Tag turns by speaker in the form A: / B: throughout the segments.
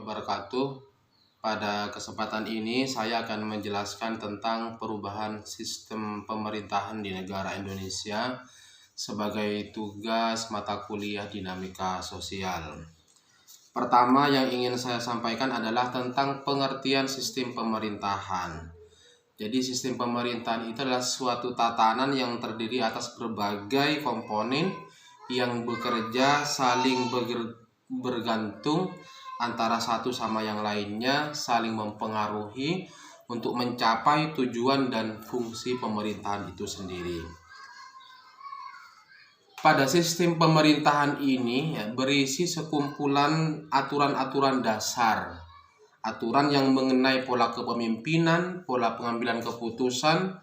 A: wabarakatuh. Pada kesempatan ini saya akan menjelaskan tentang perubahan sistem pemerintahan di negara Indonesia sebagai tugas mata kuliah dinamika sosial. Pertama yang ingin saya sampaikan adalah tentang pengertian sistem pemerintahan. Jadi sistem pemerintahan itu adalah suatu tatanan yang terdiri atas berbagai komponen yang bekerja saling bergantung antara satu sama yang lainnya, saling mempengaruhi untuk mencapai tujuan dan fungsi pemerintahan itu sendiri. Pada sistem pemerintahan ini berisi sekumpulan aturan-aturan dasar, aturan yang mengenai pola kepemimpinan, pola pengambilan keputusan,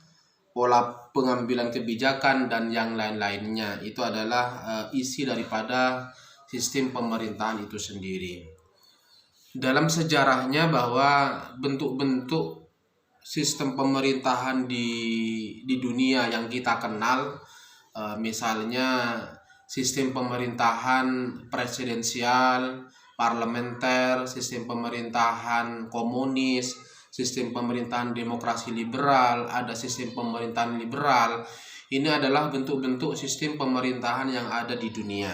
A: pola pengambilan kebijakan, dan yang lain-lainnya. Itu adalah isi daripada sistem pemerintahan itu sendiri. Dalam sejarahnya bahwa bentuk-bentuk sistem pemerintahan di dunia yang kita kenal, misalnya sistem pemerintahan presidensial, parlementer, sistem pemerintahan komunis, sistem pemerintahan demokrasi liberal, ada sistem pemerintahan liberal. Ini adalah bentuk-bentuk sistem pemerintahan yang ada di dunia.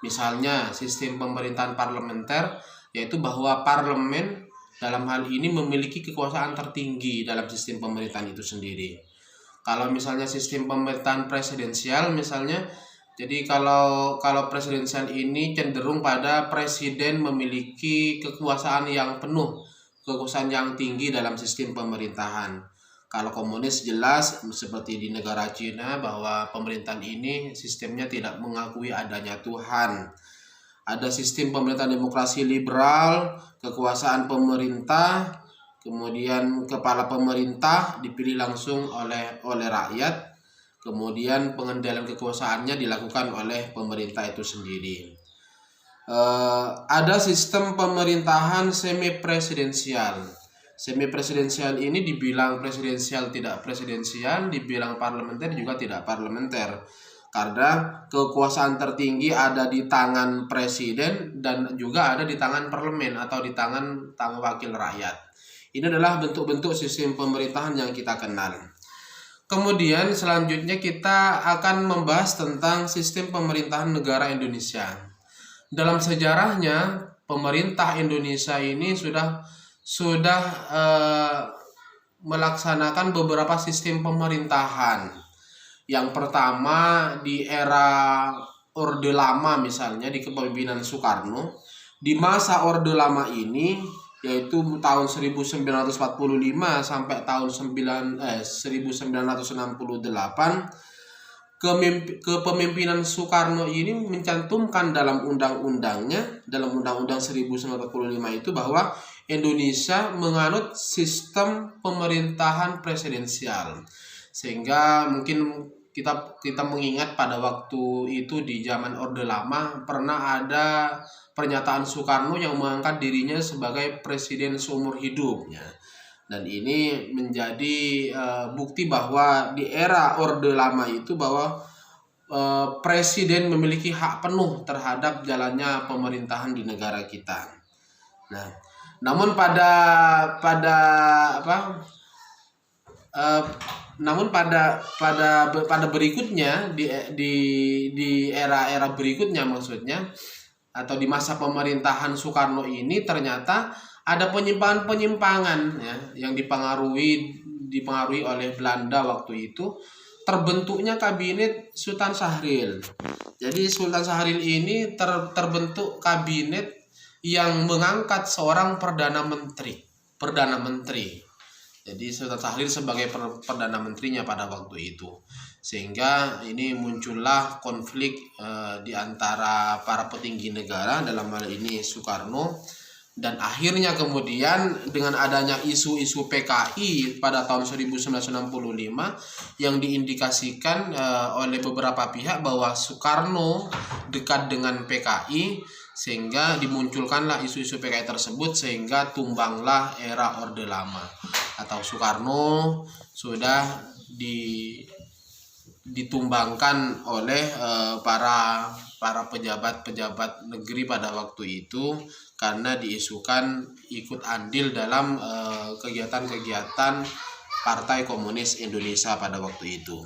A: Misalnya sistem pemerintahan parlementer, yaitu bahwa parlemen dalam hal ini memiliki kekuasaan tertinggi dalam sistem pemerintahan itu sendiri. Kalau misalnya sistem pemerintahan presidensial misalnya, jadi kalau presidensial ini cenderung pada presiden memiliki kekuasaan yang penuh, kekuasaan yang tinggi dalam sistem pemerintahan. Kalau komunis jelas seperti di negara Cina bahwa pemerintahan ini sistemnya tidak mengakui adanya Tuhan. Ada sistem pemerintahan demokrasi liberal, kekuasaan pemerintah, kemudian kepala pemerintah dipilih langsung oleh rakyat, kemudian pengendalian kekuasaannya dilakukan oleh pemerintah itu sendiri. Ada sistem pemerintahan semi presidensial. Semi presidensial ini dibilang presidensial tidak presidensial, dibilang parlementer juga tidak parlementer. Karena kekuasaan tertinggi ada di tangan presiden dan juga ada di tangan parlemen atau di tangan wakil rakyat. Ini adalah bentuk-bentuk sistem pemerintahan yang kita kenal. Kemudian selanjutnya kita akan membahas tentang sistem pemerintahan negara Indonesia. Dalam sejarahnya pemerintah Indonesia ini sudah melaksanakan beberapa sistem pemerintahan. Yang pertama di era Orde Lama misalnya di kepemimpinan Soekarno. Di masa Orde Lama ini yaitu tahun 1945 sampai tahun 1968, kepemimpinan Soekarno ini mencantumkan dalam undang-undangnya, dalam Undang-Undang 1945 itu bahwa Indonesia menganut sistem pemerintahan presidensial. Sehingga mungkin kita mengingat pada waktu itu di zaman Orde Lama pernah ada pernyataan Soekarno yang mengangkat dirinya sebagai presiden seumur hidupnya. Dan ini menjadi bukti bahwa di era Orde Lama itu bahwa presiden memiliki hak penuh terhadap jalannya pemerintahan di negara kita. Nah, namun pada berikutnya di era berikutnya maksudnya, atau di masa pemerintahan Soekarno ini ternyata ada penyimpangan ya, yang dipengaruhi oleh Belanda waktu itu. Terbentuknya kabinet Sultan Syahrir. Jadi Sultan Syahrir ini terbentuk kabinet yang mengangkat seorang perdana menteri. Jadi Sultan Syahrir sebagai perdana menterinya pada waktu itu. Sehingga ini muncullah konflik di antara para petinggi negara, dalam hal ini Soekarno. Dan akhirnya kemudian dengan adanya isu-isu PKI pada tahun 1965 yang diindikasikan oleh beberapa pihak bahwa Soekarno dekat dengan PKI, sehingga dimunculkanlah isu-isu PKI tersebut, sehingga tumbanglah era Orde Lama atau Soekarno sudah ditumbangkan oleh para para pejabat-pejabat negeri pada waktu itu karena diisukan ikut andil dalam kegiatan-kegiatan Partai Komunis Indonesia pada waktu itu.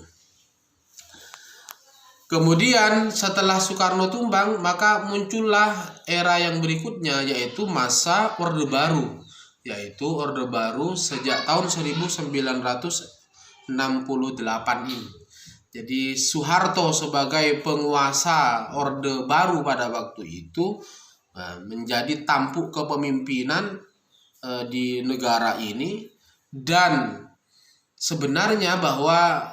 A: Kemudian setelah Soekarno tumbang, maka muncullah era yang berikutnya, yaitu masa Orde Baru. Yaitu Orde Baru sejak tahun 1968 ini. Jadi Soeharto sebagai penguasa Orde Baru pada waktu itu menjadi tampuk kepemimpinan di negara ini, dan sebenarnya bahwa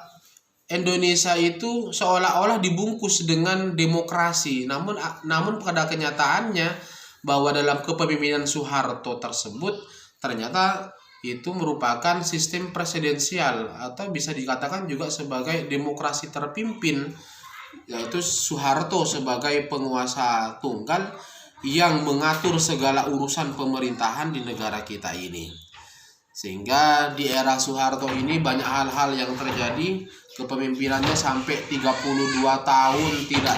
A: Indonesia itu seolah-olah dibungkus dengan demokrasi, namun pada kenyataannya bahwa dalam kepemimpinan Soeharto tersebut ternyata itu merupakan sistem presidensial atau bisa dikatakan juga sebagai demokrasi terpimpin, yaitu Soeharto sebagai penguasa tunggal yang mengatur segala urusan pemerintahan di negara kita ini. Sehingga di era Soeharto ini banyak hal-hal yang terjadi. Kepemimpinannya sampai 32 tahun tidak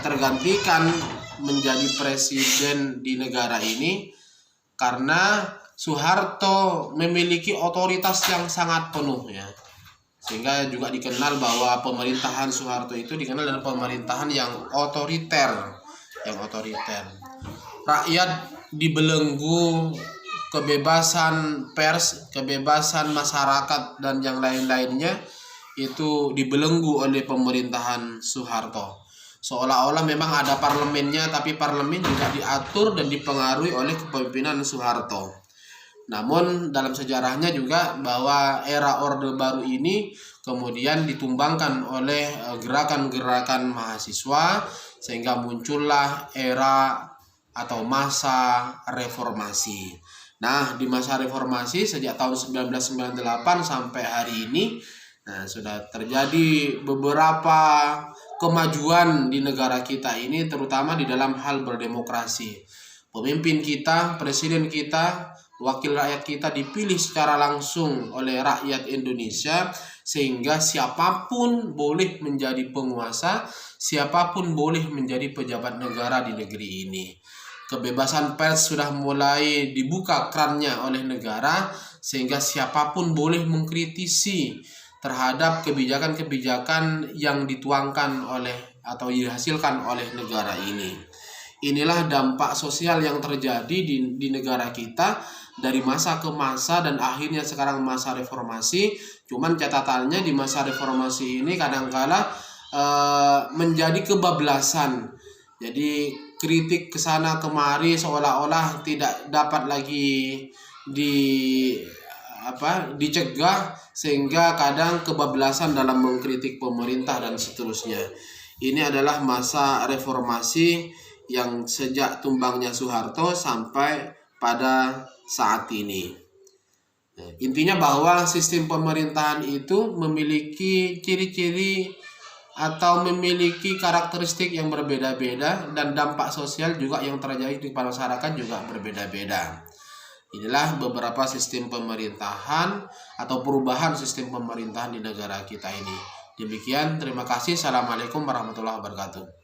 A: tergantikan menjadi presiden di negara ini, karena Soeharto memiliki otoritas yang sangat penuh ya. Sehingga juga dikenal bahwa pemerintahan Soeharto itu dikenal dengan pemerintahan yang otoriter. Rakyat dibelenggu, kebebasan pers, kebebasan masyarakat, dan yang lain-lainnya itu dibelenggu oleh pemerintahan Soeharto. Seolah-olah memang ada parlemennya, tapi parlemen juga diatur dan dipengaruhi oleh kepemimpinan Soeharto. Namun dalam sejarahnya juga bahwa era Orde Baru ini kemudian ditumbangkan oleh gerakan-gerakan mahasiswa, sehingga muncullah era atau masa reformasi. Nah, di masa reformasi sejak tahun 1998 sampai hari ini, sudah terjadi beberapa kemajuan di negara kita ini, terutama di dalam hal berdemokrasi. Pemimpin kita, presiden kita, wakil rakyat kita dipilih secara langsung oleh rakyat Indonesia, sehingga siapapun boleh menjadi penguasa, siapapun boleh menjadi pejabat negara di negeri ini. Kebebasan pers sudah mulai dibuka kerannya oleh negara, sehingga siapapun boleh mengkritisi terhadap kebijakan-kebijakan yang dituangkan oleh atau dihasilkan oleh negara ini. Inilah dampak sosial yang terjadi di negara kita dari masa ke masa, dan akhirnya sekarang masa reformasi. Cuman catatannya di masa reformasi ini kadangkala menjadi kebablasan. Jadi kritik kesana kemari seolah-olah tidak dapat lagi dicegah, sehingga kadang kebablasan dalam mengkritik pemerintah dan seterusnya. Ini adalah masa reformasi yang sejak tumbangnya Soeharto sampai pada saat ini. Intinya bahwa sistem pemerintahan itu memiliki ciri-ciri atau memiliki karakteristik yang berbeda-beda, dan dampak sosial juga yang terjadi di masyarakat juga berbeda-beda. Inilah beberapa sistem pemerintahan atau perubahan sistem pemerintahan di negara kita ini. Demikian, terima kasih. Assalamualaikum warahmatullahi wabarakatuh.